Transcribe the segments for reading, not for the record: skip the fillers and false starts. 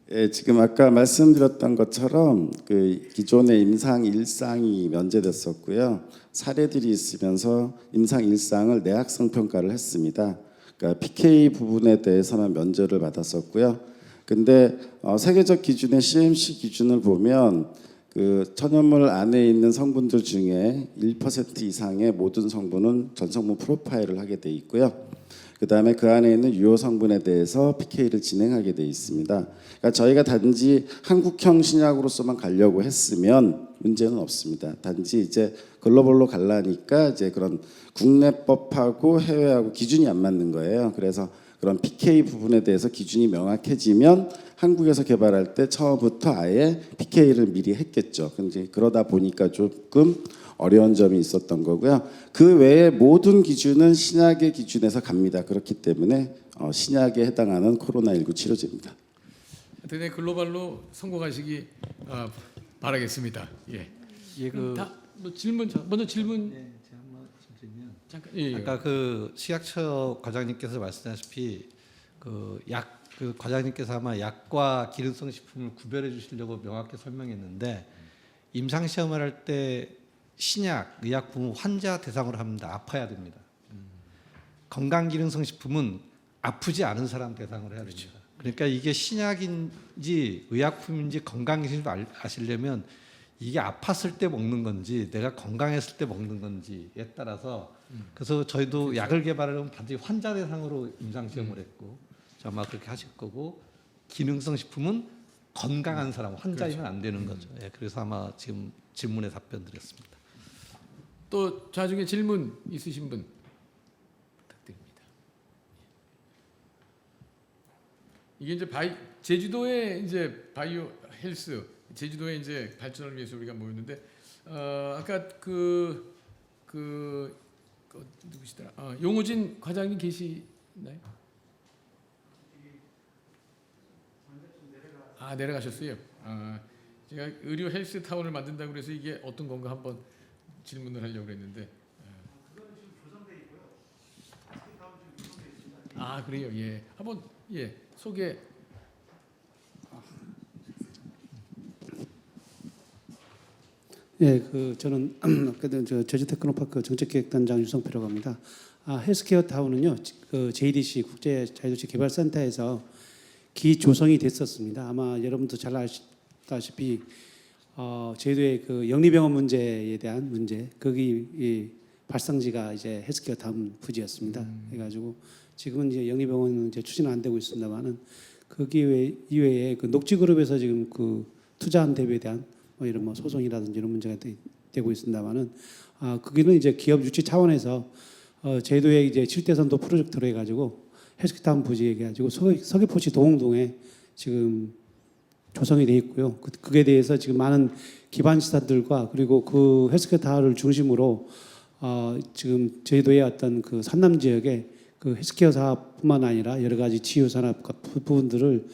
예, 지금 아까 말씀드렸던 것처럼 그 기존의 임상 일상이 면제됐었고요. 사례들이 있으면서 임상 일상을 내학성 평가를 했습니다. 그러니까 PK 부분에 대해서만 면제를 받았었고요. 근데 세계적 기준의 CMC 기준을 보면 그 천연물 안에 있는 성분들 중에 1% 이상의 모든 성분은 전성분 프로파일을 하게 돼 있고요. 그다음에 그 안에 있는 유효 성분에 대해서 PK를 진행하게 돼 있습니다. 그러니까 저희가 단지 한국형 신약으로서만 가려고 했으면 문제는 없습니다. 단지 이제 글로벌로 가려니까 이제 그런 국내법하고 해외하고 기준이 안 맞는 거예요. 그래서 그런 PK 부분에 대해서 기준이 명확해지면 한국에서 개발할 때 처음부터 아예 PK를 미리 했겠죠. 근데 그러다 보니까 조금 어려운 점이 있었던 거고요. 그 외에 모든 기준은 신약의 기준에서 갑니다. 그렇기 때문에 신약에 해당하는 코로나19 치료제입니다. 하여튼 글로벌로 성공하시기 바라겠습니다. 예. 예, 뭐 질문 먼저 질문. 네, 제가 한번 드리면 잠깐. 예. 아까 그 식약처 과장님께서 말씀하셨다시피 그 과장님께서 아마 약과 기능성 식품을 구별해 주시려고 명확히 설명했는데 임상 시험을 할 때 신약, 의약품은 환자 대상으로 합니다. 아파야 됩니다. 건강 기능성 식품은 아프지 않은 사람 대상으로 해야 됩니다. 그러니까 이게 신약인지 의약품인지 건강 기능을 아시려면 이게 아팠을 때 먹는 건지 내가 건강했을 때 먹는 건지에 따라서 그래서 저희도 약을 개발하려면 반드시 환자 대상으로 임상 시험을 했고 아마 그렇게 하실 거고 기능성 식품은 건강한 사람 환자이면 안 되는 거죠. 예, 그래서 아마 지금 질문에 답변 드렸습니다. 또 자중에 질문 있으신 분 부탁드립니다. 이게 이제 제주도의 이제 바이오 헬스 제주도의 이제 발전을 위해서 우리가 모였는데 아까 그 누구시더라? 용호진 과장님 계시나요? 내려가셨어요. 제가 의료 헬스 타운을 만든다고 그래서 이게 어떤 건가 한번 질문을 하려고 했는데. 그래요. 예. 한번 소개. 예, 저는 제주테크노파크 정책기획단장 유성표라고 합니다. 헬스케어 타운은요, JDC 국제 자유도시 개발센터에서 기조성이 됐었습니다. 아마 여러분도 잘 아시다시피 제주도의 그 영리병원 문제에 대한 문제, 거기 발상지가 이제 헬스케어 타운 부지였습니다. 해가지고 지금은 이제 영리병원은 이제 추진은 안 되고 있습니다만은 거기 이외에 그 녹지그룹에서 지금 그 투자한 대비에 대한 이런 소송이라든지 이런 문제가 되고 있습니다만은 거기는 이제 기업 유치 차원에서 제주도의 이제 7대 선도 프로젝트로 해가지고 헬스케어 부지에 해가지고 서귀포시 도홍동에 지금 조성이 돼 있고요. 그에 대해서 지금 많은 기반 시설들과 그리고 그 헬스케어 타워를 중심으로 지금 제주도의 어떤 그 산남 지역에 그 헬스케어 사업뿐만 아니라 여러 가지 치유 산업 부분들을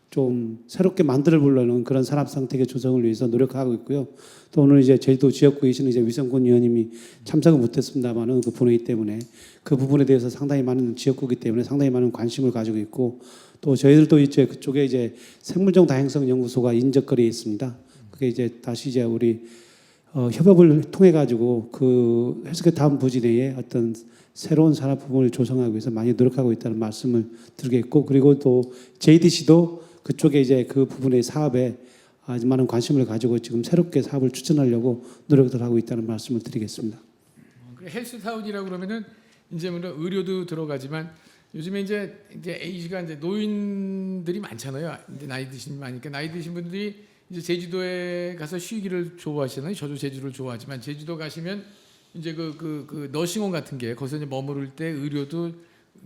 좀 새롭게 만들어 보려는 그런 산업 상태의 조성을 위해서 노력하고 있고요. 또 오늘 이제 제주도 지역구에 계시는 이제 위성군 의원님이 참석을 못했습니다만은 그 본회의 때문에 그 부분에 대해서 상당히 많은 지역구이기 때문에 상당히 많은 관심을 가지고 있고 또 저희들도 이제 그쪽에 이제 생물종 다양성 연구소가 인접거리에 있습니다. 그게 이제 다시 이제 우리 협업을 통해 가지고 그 헬스케어 타운 부지 내에 어떤 새로운 산업 부분을 조성하기 위해서 많이 노력하고 있다는 말씀을 드리겠고 그리고 또 JDC도 그쪽에 이제 그 부분의 사업에 아주 많은 관심을 가지고 지금 새롭게 사업을 추진하려고 노력을 하고 있다는 말씀을 드리겠습니다. 헬스타운이라고 그러면은 이제 물론 의료도 들어가지만 요즘에 이제 에이지가 이제 노인들이 많잖아요. 이제 나이 드신 분 많으니까 나이 드신 분들이 이제 제주도에 가서 쉬기를 좋아하시잖아요. 저도 제주를 좋아하지만 제주도 가시면 이제 그 너싱홈 같은 게 거기서 이제 머무를 때 의료도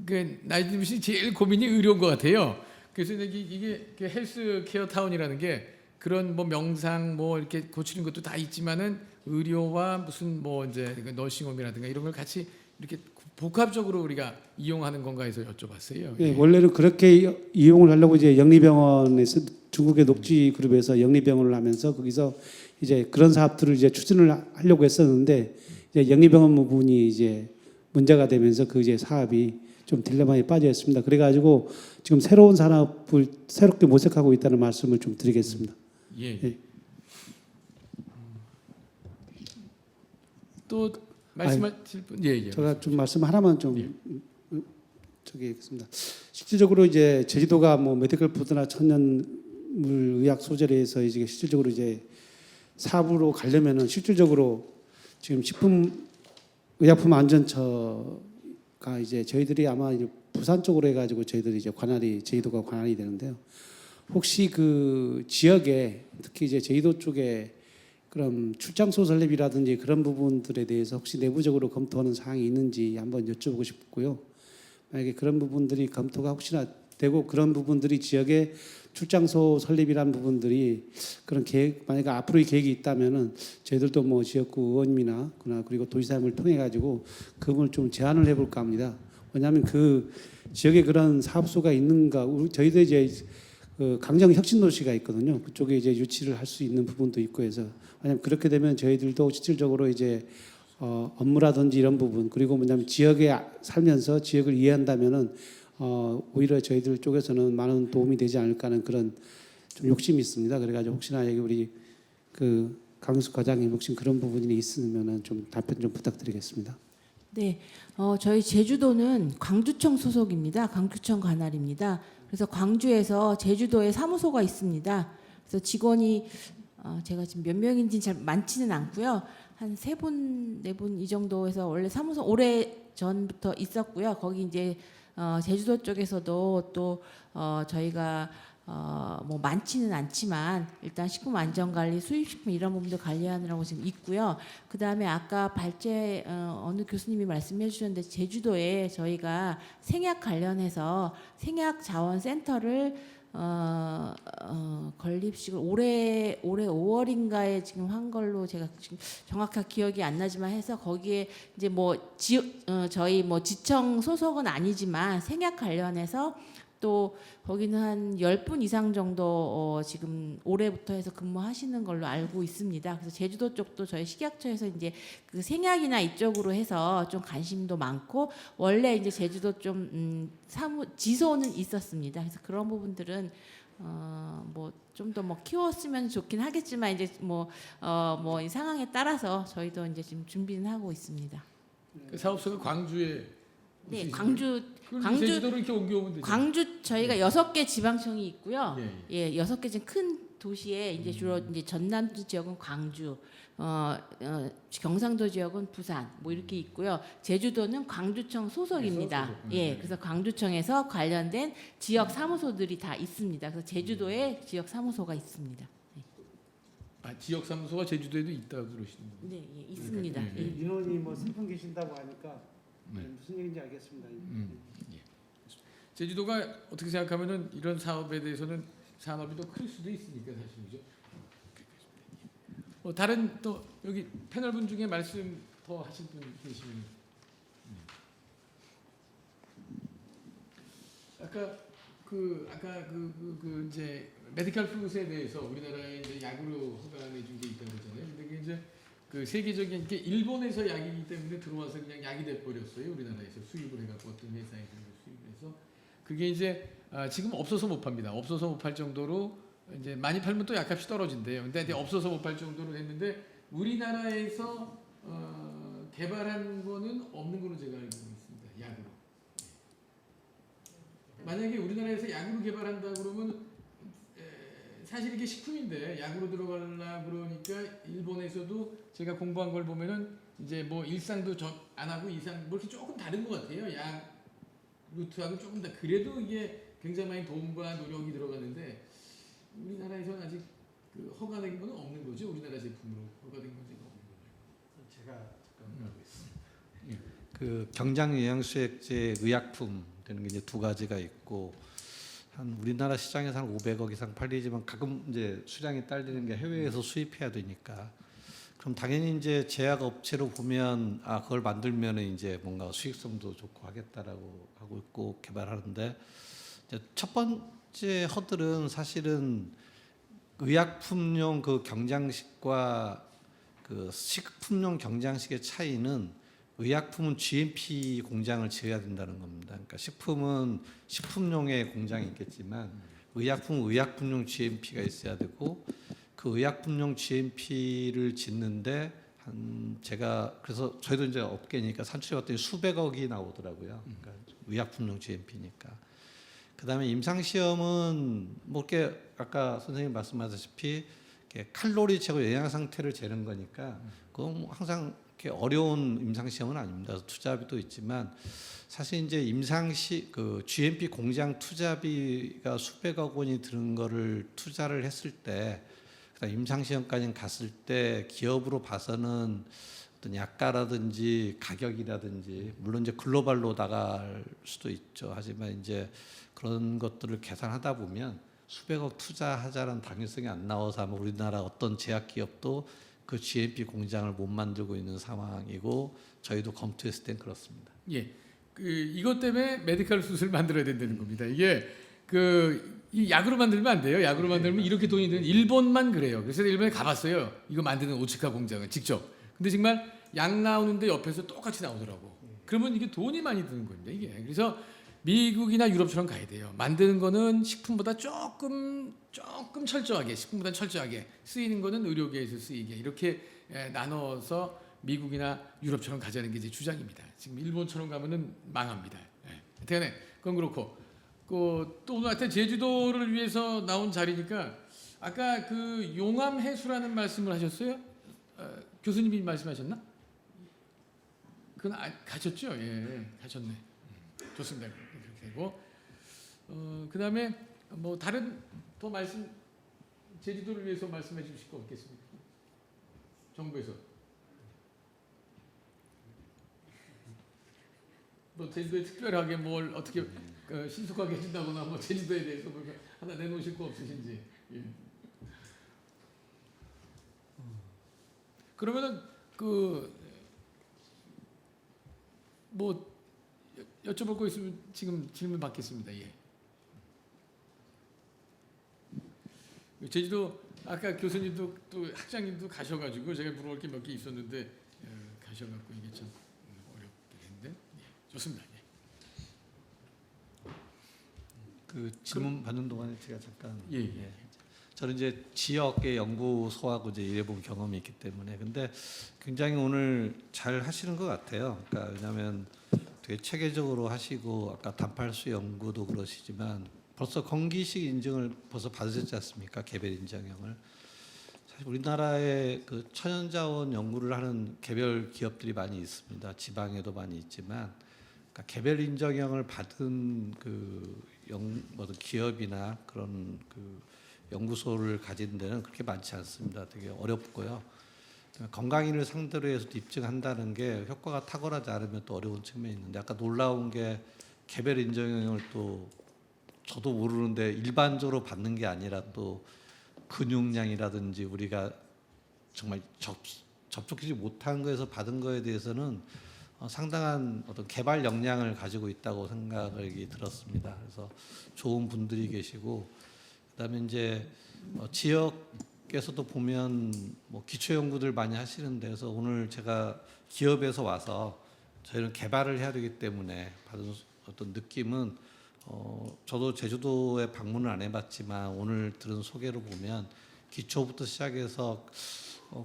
그 나이 드신 제일 고민이 의료인 것 같아요. 그래서 이게 헬스케어 타운이라는 게 그런 뭐 명상 뭐 이렇게 고치는 것도 다 있지만은 의료와 무슨 뭐 이제 너싱홈이라든가 이런 걸 같이 이렇게 복합적으로 우리가 이용하는 건가 해서 여쭤봤어요. 네, 원래는 그렇게 이용을 하려고 이제 영리병원에서 중국의 녹지그룹에서 영리병원을 하면서 거기서 이제 그런 사업들을 이제 추진을 하려고 했었는데 이제 영리병원 부분이 이제 문제가 되면서 그 이제 사업이 좀 딜레마에 빠져 있습니다. 그래가지고 지금 새로운 산업을 새롭게 모색하고 있다는 말씀을 좀 드리겠습니다. 예. 예. 또 말씀하실 분? 예. 제가 좀 말씀 하나만 좀 저기 하겠습니다. 실질적으로 이제 제주도가 뭐 메디컬 푸드나 천연물 의학 소재에 해서 이제 실질적으로 이제 사업으로 가려면은 실질적으로 지금 식품의약품 안전처가 이제 저희들이 아마 이제 부산 쪽으로 해가지고 저희들이 이제 제주도가 관할이 되는데요. 혹시 그 지역에 특히 이제 제주도 쪽에 그럼 출장소 설립이라든지 그런 부분들에 대해서 혹시 내부적으로 검토하는 사항이 있는지 한번 여쭤보고 싶고요. 만약에 그런 부분들이 검토가 혹시나 되고 그런 부분들이 지역에 출장소 설립이란 부분들이 그런 계획 만약에 앞으로의 계획이 있다면은 저희들도 뭐 지역구 의원님이나 그리고 도지사님을 통해 가지고 그 부분을 좀 제안을 해볼까 합니다. 왜냐하면 그 지역에 그런 사업소가 있는가 저희도 이제 그 강정 혁신도시가 있거든요. 그쪽에 이제 유치를 할 수 있는 부분도 있고 해서 왜냐하면 그렇게 되면 저희들도 실질적으로 이제 업무라든지 이런 부분 그리고 뭐냐면 지역에 살면서 지역을 이해한다면은 오히려 저희들 쪽에서는 많은 도움이 되지 않을까 하는 그런 좀 욕심이 있습니다. 그래가지고 혹시나 여기 우리 그 강윤숙 과장님 혹시 그런 부분이 있으면은 좀 답변 좀 부탁드리겠습니다. 네, 저희 제주도는 광주청 소속입니다. 광주청 관할입니다. 그래서 광주에서 제주도에 사무소가 있습니다. 그래서 직원이 제가 지금 몇 명인지 잘 많지는 않고요. 한 3분, 4분 이 정도에서 원래 사무소 오래 전부터 있었고요. 거기 이제 제주도 쪽에서도 또 저희가 뭐 많지는 않지만 일단 식품 안전관리, 수입식품 이런 부분도 관리하느라고 지금 있고요. 그 다음에 아까 발제 어느 교수님이 말씀해 주셨는데 제주도에 저희가 생약 관련해서 생약 자원센터를 건립식을 올해 5월인가에 지금 한 걸로 제가 지금 정확하게 기억이 안 나지만 해서 거기에 이제 뭐 저희 뭐 지청 소속은 아니지만 생약 관련해서 또 거기는 한 10분 이상 정도 지금 올해부터 해서 근무하시는 걸로 알고 있습니다. 그래서 제주도 쪽도 저희 식약처에서 이제 그 생약이나 이쪽으로 해서 좀 관심도 많고 원래 이제 제주도 좀 지소는 있었습니다. 그래서 그런 부분들은 뭐 좀 더 뭐 키웠으면 좋긴 하겠지만 이제 뭐 이 상황에 따라서 저희도 이제 지금 준비는 하고 있습니다. 그 사업소가 광주에 네, 있으시고요. 광주 제주도로 이렇게 옮겨오면 되죠. 광주 저희가 6개 지방청이 있고요. 예. 예, 6개 지금 큰 도시에 이제 주로 이제 전남도 지역은 광주, 경상도 지역은 부산 뭐 이렇게 있고요. 제주도는 광주청 소속입니다. 소속. 예, 그래서 광주청에서 관련된 지역 사무소들이 다 있습니다. 그래서 제주도에 지역 사무소가 있습니다. 지역 사무소가 제주도에도 있다고 그러시는 거예요. 네, 예, 있습니다. 네. 예. 인원이 뭐 3분 계신다고 하니까 네. 무슨 얘기인지 알겠습니다. 제주도가 어떻게 생각하면은 이런 사업에 대해서는 산업이 더 클 수도 있으니까 사실이죠. 다른 또 여기 패널분 중에 말씀 더 하실 분 계시면 아까 그 이제 메디컬 플루스에 대해서 우리나라에 이제 약으로 허가해 준 게 있다고 그러잖아요. 근데 그게 이제 그 세계적인 게 일본에서 약이기 때문에 들어와서 그냥 약이 돼 버렸어요. 우리나라에서 수입을 해갖고 어떤 회사에서 수입을 해서 그게 이제 지금 없어서 못 팝니다. 없어서 못 팔 정도로 이제 많이 팔면 또 약값이 떨어진대요. 근데 없어서 못 팔 정도로 했는데 우리나라에서 개발한 거는 없는 걸로 제가 알고 있습니다. 약으로. 만약에 우리나라에서 약으로 개발한다 그러면 사실 이게 식품인데 약으로 들어가려 그러니까 일본에서도 제가 공부한 걸 보면은 이제 뭐 일상도 안 하고 이상 뭐 이렇게 조금 다른 것 같아요. 약 루트하고 조금 다 그래도 이게 굉장히 많이 돈과 노력이 들어가는데 우리나라에서는 아직 그 허가된 건 없는 거죠. 우리나라 제품으로 허가된 건 제가 없는 거죠. 제가 잠깐 하고 있습니다. 그 경장 영양수액제 의약품 되는 게 이제 2가지가 있고 한 우리나라 시장에서 한 500억 이상 팔리지만 가끔 이제 수량이 딸리는 게 해외에서 수입해야 되니까 그럼 당연히 이제 제약 업체로 보면 그걸 만들면은 이제 뭔가 수익성도 좋고 하겠다라고 하고 있고 개발하는데 이제 첫 번째 허들은 사실은 의약품용 그 경장식과 그 식품용 경장식의 차이는 의약품은 GMP 공장을 지어야 된다는 겁니다. 그러니까 식품은 식품용의 공장이 있겠지만 의약품은 의약품용 GMP가 있어야 되고 그 의약품용 GMP를 짓는데 제가 그래서 저희도 이제 업계니까 산출해 봤더니 수백억이 나오더라고요. 그러니까 의약품용 GMP니까. 그다음에 임상 시험은 뭐 이렇게 아까 선생님 말씀하셨다시피 이렇게 칼로리 재고 영양 상태를 재는 거니까 그건 뭐 항상 이렇게 어려운 임상 시험은 아닙니다. 투자비도 있지만 사실 이제 그 GMP 공장 투자비가 수백억 원이 드는 거를 투자를 했을 때 그다음 임상 시험까지 갔을 때 기업으로 봐서는 어떤 약가라든지 가격이라든지 물론 이제 글로벌로 나갈 수도 있죠. 하지만 이제 그런 것들을 계산하다 보면 수백억 투자하자는 당위성이 안 나와서 아마 우리나라 어떤 제약 기업도 그 GMP 공장을 못 만들고 있는 상황이고 저희도 검토했을 땐 그렇습니다. 예, 이것 때문에 메디컬 수술을 만들어야 된다는 겁니다. 이게 이 약으로 만들면 안 돼요. 약으로 만들면 이렇게 돈이 드는 일본만 그래요. 그래서 일본에 가봤어요. 이거 만드는 오츠카 공장을 직접. 근데 정말 약 나오는데 옆에서 똑같이 나오더라고. 그러면 이게 돈이 많이 드는 겁니다. 이게 그래서 미국이나 유럽처럼 가야 돼요. 만드는 거는 식품보다 조금 철저하게, 식품보다 철저하게 쓰이는 거는 의료계에서 쓰이게 이렇게 나눠서 미국이나 유럽처럼 가자는 게 제 주장입니다. 지금 일본처럼 가면은 망합니다. 대단해. 그건 그렇고 또 오늘 하여튼 제주도를 위해서 나온 자리니까 아까 그 용암 해수라는 말씀을 하셨어요? 교수님이 말씀하셨나? 그건 가셨죠? 예, 가셨네. 좋습니다. 그렇게 되고 그다음에 뭐 다른 더 말씀 제주도를 위해서 말씀해 주실 거 없겠습니까? 정부에서 뭐 제주도에 특별하게 뭘 어떻게 신속하게 해준다거나 뭐 제주도에 대해서 뭐 하나 내놓으실 거 없으신지. 예. 그러면은 뭐 여쭤볼 거 있으면 지금 질문 받겠습니다. 예. 제주도 아까 교수님도 또 학장님도 가셔가지고 제가 물어볼 게 몇 개 있었는데 가셔갖고 이게 참 어렵게 됐는데 예. 좋습니다. 예. 그 질문 받는 동안에 제가 잠깐 예. 저는 이제 지역의 연구소하고 이제 일해본 경험이 있기 때문에 근데 굉장히 오늘 잘 하시는 것 같아요. 그러니까 왜냐하면 되게 체계적으로 하시고 아까 단팔수 연구도 그러시지만 벌써 건기식 인증을 벌써 받으셨지 않습니까? 개별 인증형을. 사실 우리나라에 그 천연자원 연구를 하는 개별 기업들이 많이 있습니다. 지방에도 많이 있지만 그러니까 개별 인증형을 받은 어떤 기업이나 그런 연구소를 가진 데는 그렇게 많지 않습니다. 되게 어렵고요. 건강인을 상대로 해서 입증한다는 게 효과가 탁월하지 않으면 또 어려운 측면이 있는데 아까 놀라운 게 개별 인증형을 또 저도 모르는데 일반적으로 받는 게 아니라 또 근육량이라든지 우리가 정말 접촉하지 못한 거에서 받은 거에 대해서는 상당한 어떤 개발 역량을 가지고 있다고 생각이 들었습니다. 그래서 좋은 분들이 계시고 그다음에 이제 지역에서도 보면 뭐 기초 연구들 많이 하시는 데서 오늘 제가 기업에서 와서 저희는 개발을 해야 되기 때문에 받은 어떤 느낌은 저도 제주도에 방문을 안 해봤지만 오늘 들은 소개로 보면 기초부터 시작해서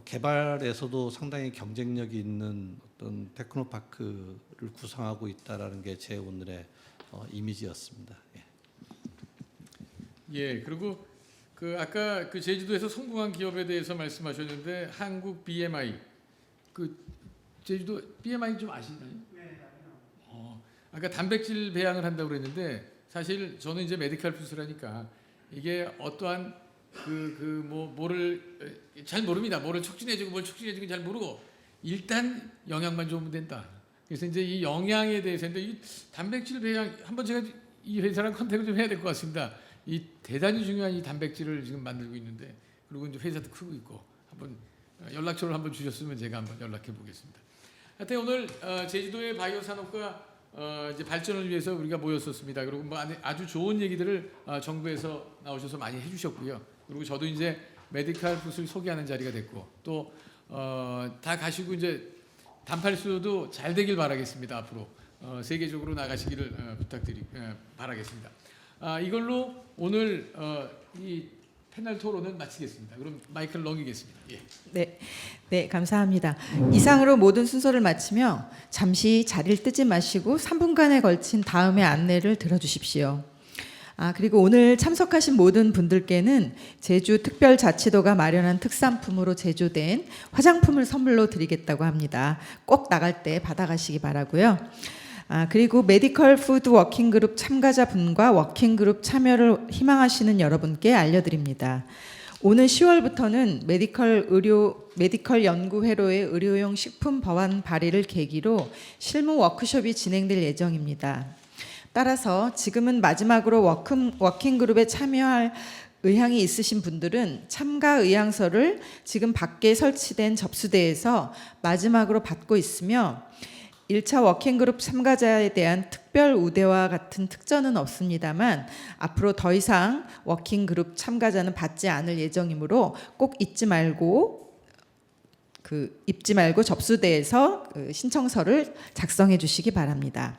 개발에서도 상당히 경쟁력이 있는 어떤 테크노파크를 구성하고 있다라는 게 제 오늘의 이미지였습니다. 예. 예, 그리고 아까 제주도에서 성공한 기업에 대해서 말씀하셨는데 한국 BMI 제주도 BMI 좀 아시나요? 네, 아까 단백질 배양을 한다고 그랬는데 사실 저는 이제 메디컬 수술하니까 이게 어떠한 뭐를 잘 모릅니다. 뭐를 촉진해주고 뭘 촉진해주고 잘 모르고 일단 영양만 좋으면 된다. 그래서 이제 이 영양에 대해서인데 이 단백질 배양 한번 제가 이 회사랑 컨택을 좀 해야 될 것 같습니다. 이 대단히 중요한 이 단백질을 지금 만들고 있는데 그리고 이제 회사도 크고 있고 한번 연락처를 한번 주셨으면 제가 한번 연락해 보겠습니다. 하여튼 오늘 제주도의 바이오 산업과 이제 발전을 위해서 우리가 모였었습니다. 그리고 뭐 아주 좋은 얘기들을 정부에서 나오셔서 많이 해주셨고요. 그리고 저도 이제 메디컬 붓을 소개하는 자리가 됐고 또 다 가시고 이제 단팔수도 잘 되길 바라겠습니다. 앞으로 세계적으로 나가시기를 바라겠습니다. 이걸로 오늘 이 패널 토론은 마치겠습니다. 그럼 마이크를 넘기겠습니다. 예. 네, 네, 감사합니다. 이상으로 모든 순서를 마치며 잠시 자리를 뜨지 마시고 3분간에 걸친 다음의 안내를 들어주십시오. 그리고 오늘 참석하신 모든 분들께는 제주특별자치도가 마련한 특산품으로 제조된 화장품을 선물로 드리겠다고 합니다. 꼭 나갈 때 받아가시기 바라고요. 그리고 메디컬 푸드 워킹그룹 참가자분과 워킹그룹 참여를 희망하시는 여러분께 알려드립니다. 오는 10월부터는 메디컬 연구회로의 의료용 식품 법안 발의를 계기로 실무 워크숍이 진행될 예정입니다. 따라서 지금은 마지막으로 워킹그룹에 참여할 의향이 있으신 분들은 참가 의향서를 지금 밖에 설치된 접수대에서 마지막으로 받고 있으며 1차 워킹그룹 참가자에 대한 특별 우대와 같은 특전은 없습니다만 앞으로 더 이상 워킹그룹 참가자는 받지 않을 예정이므로 꼭 잊지 말고 접수대에서 신청서를 작성해 주시기 바랍니다.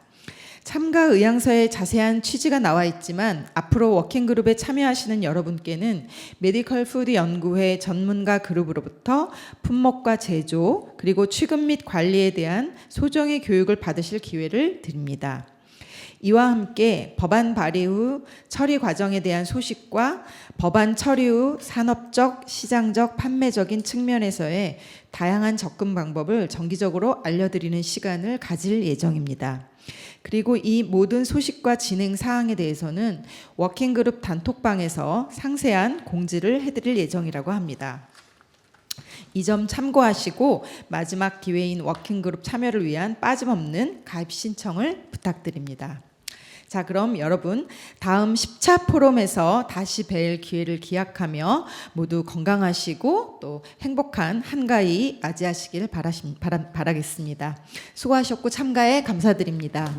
참가 의향서에 자세한 취지가 나와 있지만 앞으로 워킹그룹에 참여하시는 여러분께는 메디컬 푸드 연구회 전문가 그룹으로부터 품목과 제조 그리고 취급 및 관리에 대한 소정의 교육을 받으실 기회를 드립니다. 이와 함께 법안 발의 후 처리 과정에 대한 소식과 법안 처리 후 산업적, 시장적, 판매적인 측면에서의 다양한 접근 방법을 정기적으로 알려드리는 시간을 가질 예정입니다. 그리고 이 모든 소식과 진행 사항에 대해서는 워킹그룹 단톡방에서 상세한 공지를 해드릴 예정이라고 합니다. 이 점 참고하시고 마지막 기회인 워킹그룹 참여를 위한 빠짐없는 가입 신청을 부탁드립니다. 자, 그럼 여러분 다음 10차 포럼에서 다시 뵐 기회를 기약하며 모두 건강하시고 또 행복한 한가위 맞이하시길 바라겠습니다. 수고하셨고 참가에 감사드립니다.